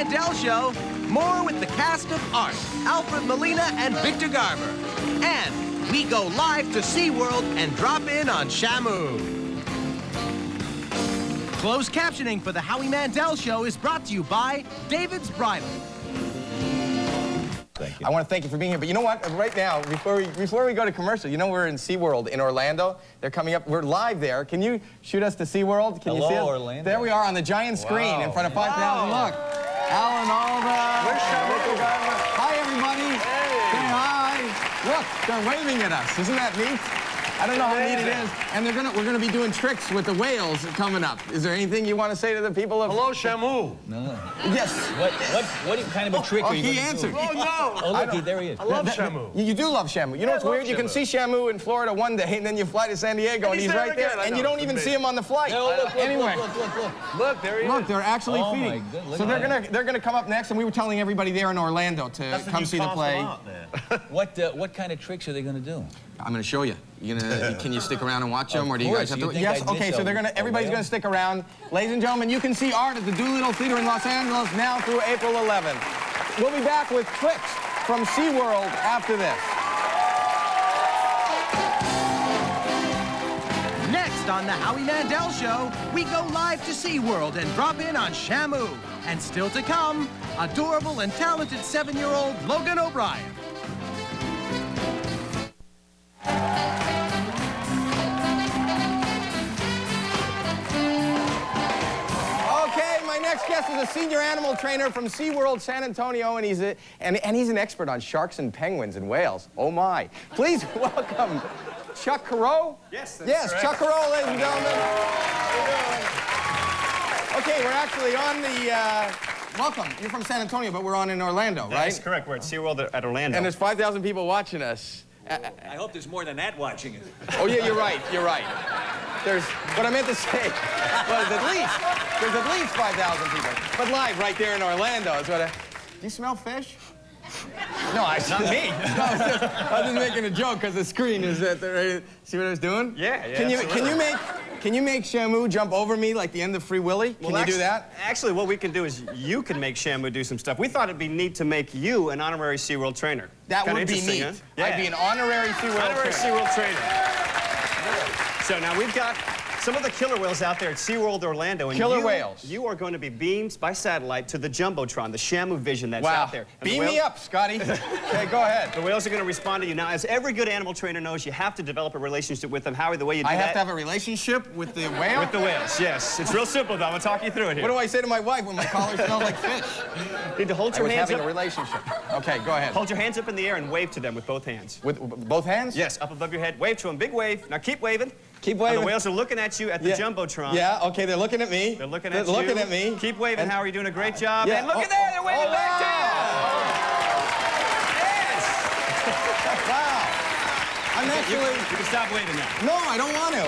Mandel Show. More with the cast of Art, Alfred Molina, and Victor Garber. And we go live to SeaWorld and drop in on Shamu. Closed captioning for the Howie Mandel Show is brought to you by David's Bridal. Thank you. I want to thank you for being here. But you know what? Right now, before we go to commercial, you know we're in SeaWorld in Orlando. They're coming up. We're live there. Can you shoot us to SeaWorld? Can you see us? Orlando. There we are on the giant screen in front of 5,000. Look. Alan Alda. Where's Shamu? Hi, everybody. Hey. Say hi. Look, they're waving at us. Isn't that neat? I don't know how neat it is. And we're gonna be doing tricks with the whales coming up. Is there anything you want to say to the people of... Hello, Shamu. No. Yes. What kind of a trick are you he going to answered. do? Oh, no. Oh, look, there he is. I love Shamu. You do love Shamu. You know what's weird? You can see Shamu in Florida one day, and then you fly to San Diego, and he's right there, and you don't even see him on the flight. Look, Anyway. Look, there he is. Look, they're actually Oh, my feeding. goodness. So they're gonna come up next, and we were telling everybody there in Orlando to come see the play. What kind of tricks are they going to do? I'm gonna show you. Can you stick around and watch them, or do you course. guys have You to? think Yes. I'd Okay. miss So a everybody's whale? gonna stick around. Ladies and gentlemen, you can see Art at the Doolittle Theater in Los Angeles now through April 11th. We'll be back with tricks from SeaWorld after this. Next on the Howie Mandel Show, we go live to SeaWorld and drop in on Shamu. And still to come, adorable and talented 7-year-old Logan O'Brien. Okay, my next guest is a senior animal trainer from SeaWorld San Antonio, and he's an expert on sharks and penguins and whales. Oh my! Please welcome Chuck Carreau. Yes, correct. Chuck Carreau, ladies and gentlemen. Okay, we're actually on the. Welcome. You're from San Antonio, but we're on in Orlando, right? That's correct. We're at SeaWorld at Orlando. And there's 5,000 people watching us. I hope there's more than that watching it. Oh yeah, you're right. You're right. There's what I meant to say was there's at least 5,000 people. But live right there in Orlando is what I. Do you smell fish? No, not me. I was just making a joke because the screen is at the. See what I was doing? Yeah. Can you make Shamu jump over me like the end of Free Willy? Can you do that? Actually, what we can do is you can make Shamu do some stuff. We thought it'd be neat to make you an honorary SeaWorld trainer. That Kinda would be interesting, neat. huh? Yeah. I'd be an honorary SeaWorld trainer. SeaWorld trainer. So now we've got some of the killer whales out there at SeaWorld Orlando. And Killer whales. You are going to be beamed by satellite to the Jumbotron, the Shamu vision that's out there. And Beam me up, Scotty. Okay, go ahead. The whales are going to respond to you. Now, as every good animal trainer knows, you have to develop a relationship with them. Howie, the way you do that... I have to have a relationship with the whale? With the whales, yes. It's real simple, though. I'm going to talk you through it here. What do I say to my wife when my collar smells like fish? You need to hold your hands having up. a relationship. Okay, go ahead. Hold your hands up in the air and wave to them with both hands. With both hands? Yes, up above your head. Wave to them. Big wave. Now keep waving. Keep Now, waving. the whales are looking at you at the Jumbotron. Yeah, okay, they're looking at me. They're looking at They're you. looking at me. Keep waving, Howie. You're doing a great job. Yeah. And look at there. They're waving back to you. Yes. Wow. I'm actually... You can stop waving now. No, I don't want to.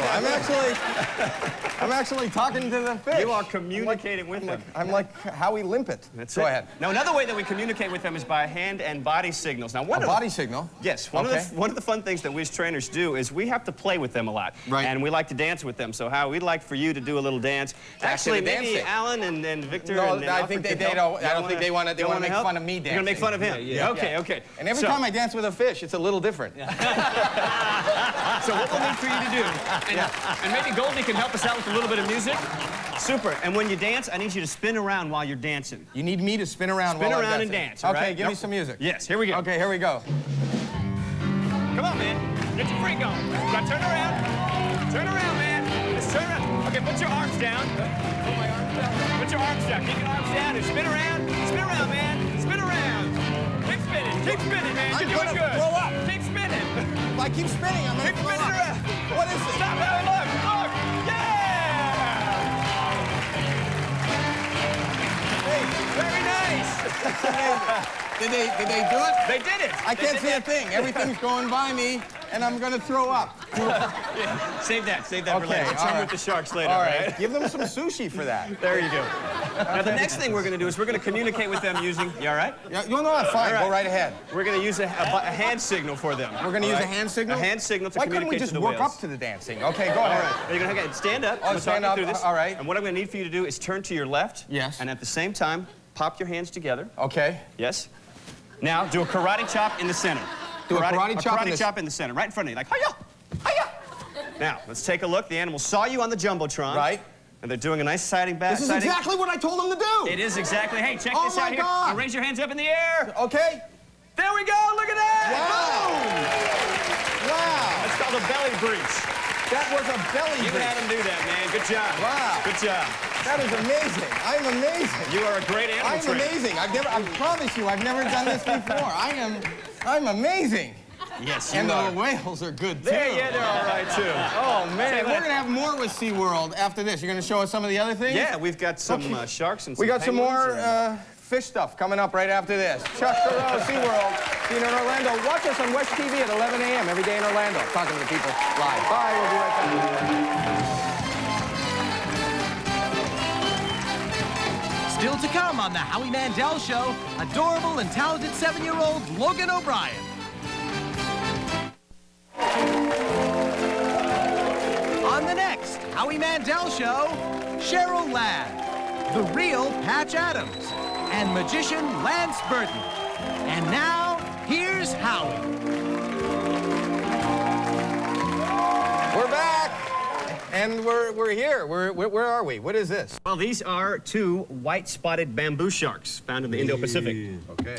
I'm actually talking to the fish. You are communicating with them. I'm like Howie Limpet. That's Go it. ahead. Now, another way that we communicate with them is by hand and body signals. Now, A body signal? Yes. One of the fun things that we as trainers do is we have to play with them a lot. Right. And we like to dance with them. So, Howie, we'd like for you to do a little dance. Actually, maybe dancing. Alan and Victor No, and I think they don't. I don't think they want to make fun of me dancing. You're going to make fun of him? Yeah. Okay. And every time I dance with a fish, it's a little different. So what we'll need for you to do, and maybe Goldie can help us out with a little bit of music. Super. And when you dance, I need you to spin around while you're dancing. You need me to spin around Spin while around I'm and dancing. dance, all Okay, right? give me some music. Yes, here we go. Okay, here we go. Come on, man. Get your freak on. Now turn around. Turn around, man. Just turn around. Okay, put your arms down. Put my arms down. Put your arms down. Keep your arms down and spin around. Spin around, man. Spin around. Keep spinning. Keep spinning, man. You're doing good. Throw up. Keep spinning. If I keep spinning, I'm going to Keep throw spinning up. around. What is it? Stop, Howie. Look. Look. Yeah. Hey, Very nice. did they do it? They did it. I can't see a thing. Everything's going by me, and I'm going to throw up. Save that for Okay, later. all Turn right. with the sharks later, All right? right. Give them some sushi for that. There you go. Now, the next thing we're going to do is we're going to communicate with them using... You all right? Yeah, no, fine. All right. Go right ahead. We're going to use a hand signal for them. We're going to use a hand signal? A hand signal to Why couldn't we communicate just to the work whales. up to the dancing? Okay, go All ahead. right. You're going to stand up. Oh, I'm stand talking up. through this. All right. And what I'm going to need for you to do is turn to your left. Yes. And at the same time, pop your hands together. Okay. Yes. Now, do a karate chop in the center. Do a karate chop in the center, right in front of you, like, hi-ya, hi-ya. Now, let's take a look. The animal saw you on the Jumbotron. Right. And they're doing a nice siding back. This is exactly what I told them to do. It is exactly. Hey, check Oh this out my here. God. Now raise your hands up in the air. Okay. There we go. Look at that. Wow. Wow. That's called a belly breach. That was a belly You breach. had him do that, man. Good job. Wow. Good job. That is amazing. I'm amazing. You are a great animal I'm trainer. amazing. I promise you, I've never done this before. I'm amazing. Yes, you And are. the whales are good, too. Yeah, they're all right, too. Oh, man. We're going to have more with SeaWorld after this. You're going to show us some of the other things? Yeah, we've got some sharks and some We got some penguins more fish stuff coming up right after this. Chuck Thoreau, SeaWorld, seen in Orlando. Watch us on West TV at 11 a.m. every day in Orlando. Talking to the people live. Bye. We'll be right back. Still to come on the Howie Mandel Show, adorable and talented 7-year-old Logan O'Brien. On the next Howie Mandel Show, Cheryl Ladd, the real Patch Adams, and magician Lance Burton. And now, here's Howie. We're back. And we're here. Where are we? What is this? Well, these are two white-spotted bamboo sharks found in the Indo-Pacific. Okay.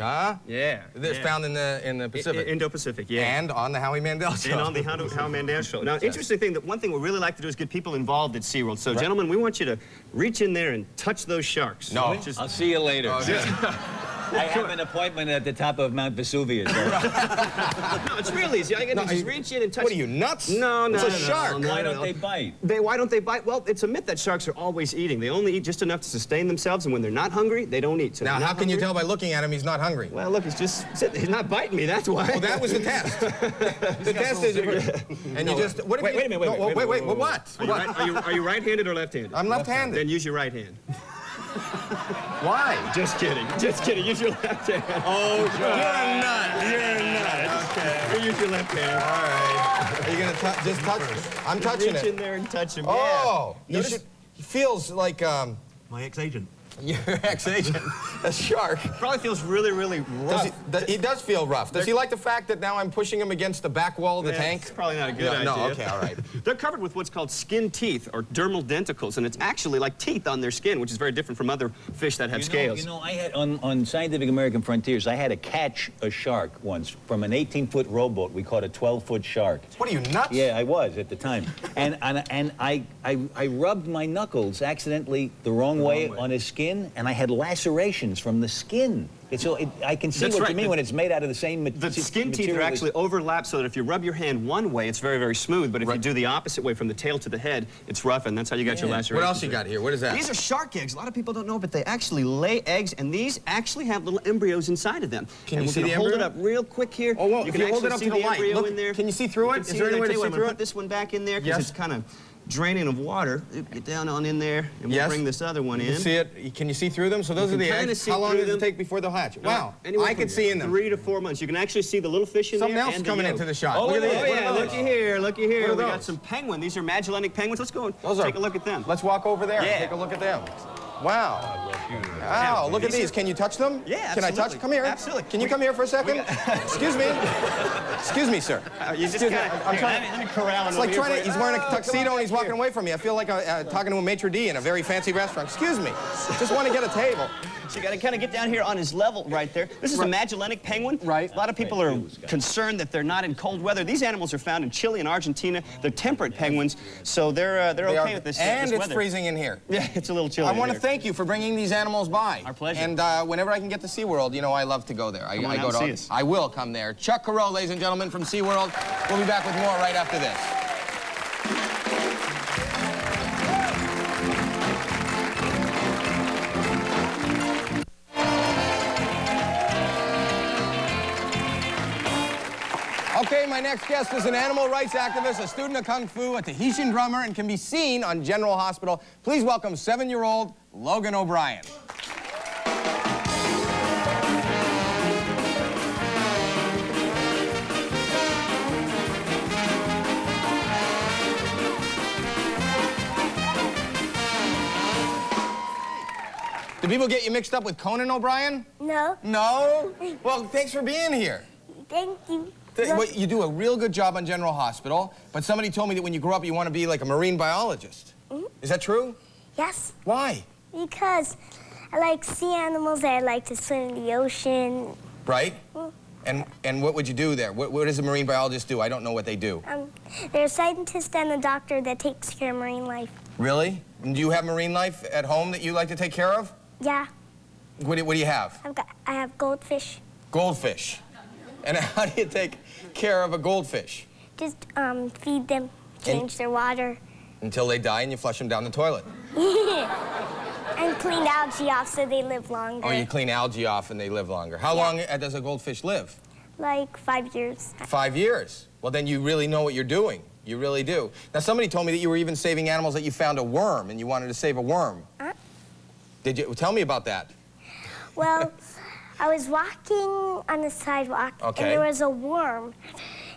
Yeah. This found in the Pacific. Indo-Pacific, yeah. And on the Howie Mandel Show. And on the Howie Mandel Show. Now, interesting thing, that one thing we really like to do is get people involved at SeaWorld. So, gentlemen, we want you to reach in there and touch those sharks. No. I'll see you later. Oh, I have an appointment at the top of Mount Vesuvius. No, it's real easy. All you gotta do is just reach in and touch. What are you, nuts? No. It's a shark. Why don't they bite? Why don't they bite? Well, it's a myth that sharks are always eating. They only eat just enough to sustain themselves, and when they're not hungry, they don't eat. So Now, how can you tell by looking at him he's not hungry? Well, look, he's not biting me, that's why. Well, that was the test. The test is, and you just, what if Wait a minute, wait, what? Are you right-handed or left-handed? I'm left-handed. Then use your right hand. Why? Just kidding. Just kidding. Use your left hand. Oh, you're a nut. You're a nut. Okay. You use your left hand. All right. Are you gonna just touch it? I'm touching Reach it. in there and touch him. Oh, Yeah. you should. Feels like My ex-agent. your ex-agent, a shark. Probably feels really, really rough. He does feel rough. Does he like the fact that now I'm pushing him against the back wall of the tank? It's probably not a good idea. No, okay, all right. They're covered with what's called skin teeth, or dermal denticles, and it's actually like teeth on their skin, which is very different from other fish that have scales. You know, I had on Scientific American Frontiers, I had to catch a shark once from an 18-foot rowboat. We caught a 12-foot shark. What are you, nuts? Yeah, I was at the time, and I rubbed my knuckles accidentally the wrong way on his skin, and I had lacerations from the skin. I can see That's what right. you mean when it's made out of the same The skin teeth are actually overlapped so that if you rub your hand one way, it's very, very smooth, but if you do the opposite way from the tail to the head, it's rough, and that's how you got your lacerations. What else you got here? What is that? These are shark eggs. A lot of people don't know, but they actually lay eggs, and these actually have little embryos inside of them. Can you see the hold it embryo? up real quick here. Oh, well, you if you hold it up see to the light, embryo look, in there. can you see through it? Is there any way to see I'm through gonna it? put this one back in there because Yes. it's kind of draining of water. Get down on in there, and we'll bring this other one in. You see it? Can you see through them? So those are the eggs. How long does it take before they'll hatch? Wow. I can see in them. 3 to 4 months. You can actually see the little fish in Something there. else and coming the into yolk. the shot. Oh, Look at these. What yeah, are those? looky here, looky here. What We are got those? some penguin. These are Magellanic penguins. Let's go and take a look at them. Let's walk over there and Yeah. take a look at them. Wow. Wow, look at these. Can you touch them? Yeah, Can I touch? absolutely. Come here. Absolutely. Can you come here for a second? Excuse me. Excuse me, sir. You just Excuse me. kinda, I'm trying. let me corral him It's like over trying here to. He's wearing a tuxedo and he's walking away from me. I feel like talking to a maitre d' in a very fancy restaurant. Excuse me. Just want to get a table. So you got to kind of get down here on his level right there. This is a Magellanic penguin. Right. A lot of people are concerned that they're not in cold weather. These animals are found in Chile and Argentina. They're temperate penguins, so they're okay with this And this it's weather. freezing in here. Yeah, it's a little chilly. I want to in here. thank you for bringing these animals by. Our pleasure. And whenever I can get to SeaWorld, you know, I love to go there. Come on out and see us. I will come there. Chuck Thoreau, ladies and gentlemen, from SeaWorld. We'll be back with more right after this. Okay, my next guest is an animal rights activist, a student of Kung Fu, a Tahitian drummer, and can be seen on General Hospital. Please welcome 7-year-old Logan O'Brien. Do people get you mixed up with Conan O'Brien? No. No? Well, thanks for being here. Thank you. Well, you do a real good job on General Hospital, but somebody told me that when you grow up, you want to be like a marine biologist. Is that true? Yes. Why? Because I like sea animals. I like to swim in the ocean. Right? And what would you do there? What does a marine biologist do? I don't know what they do. They're a scientist and a doctor that takes care of marine life. Really? And do you have marine life at home that you like to take care of? Yeah. What do you have? I have goldfish. Goldfish. And how do you take care of a goldfish? Just feed them, change their water. Until they die and you flush them down the toilet. And clean algae off so they live longer. Oh, you clean algae off and they live longer. How long does a goldfish live? Like 5 years. 5 years. Well, then you really know what you're doing. You really do. Now, somebody told me that you were even saving animals, that you found a worm and you wanted to save a worm. Did you? Tell me about that. Well, I was walking on the sidewalk, and there was a worm.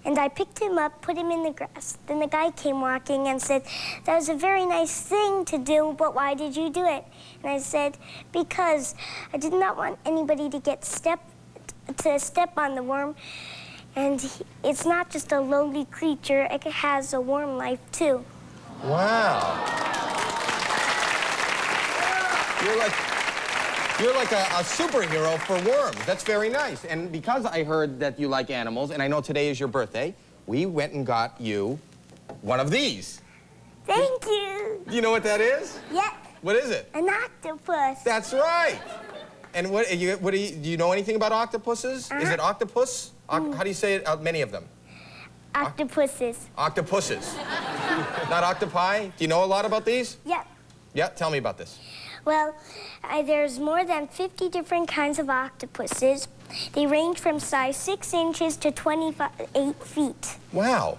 And I picked him up, put him in the grass. Then the guy came walking and said, "That was a very nice thing to do, but why did you do it?" And I said, "Because I did not want anybody to step on the worm. And it's not just a lowly creature, it has a worm life too." Wow. You're like a superhero for worms. That's very nice. And because I heard that you like animals, and I know today is your birthday, we went and got you one of these. Thank you. Do you know what that is? Yeah. What is it? An octopus. That's right. And do you know anything about octopuses? Is it octopus? How do you say it? Many of them. Octopuses. Octopuses. Not octopi? Do you know a lot about these? Yeah. Yeah, tell me about this. Well, there's more than 50 different kinds of octopuses. They range from size 6 inches to 28 feet. Wow.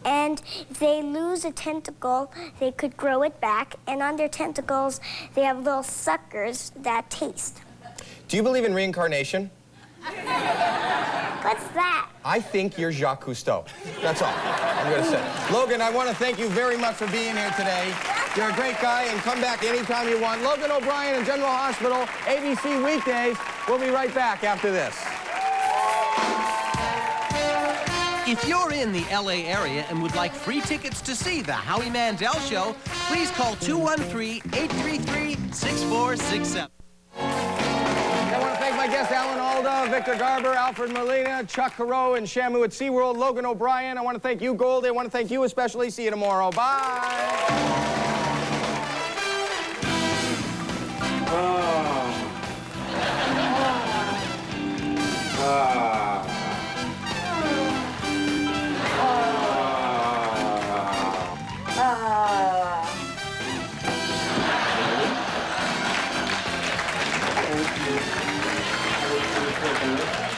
And if they lose a tentacle, they could grow it back. And on their tentacles, they have little suckers that taste. Do you believe in reincarnation? What's that? I think you're Jacques Cousteau. That's all I'm going to say. Logan, I want to thank you very much for being here today. You're a great guy, and come back anytime you want. Logan O'Brien in General Hospital, ABC weekdays. We'll be right back after this. If you're in the LA area and would like free tickets to see the Howie Mandel Show, please call 213-833-6467. I want to thank my guests, Alan Alda, Victor Garber, Alfred Molina, Chuck Carreau, and Shamu at SeaWorld, Logan O'Brien. I want to thank you, Goldie. I want to thank you especially. See you tomorrow. Bye. Thank you.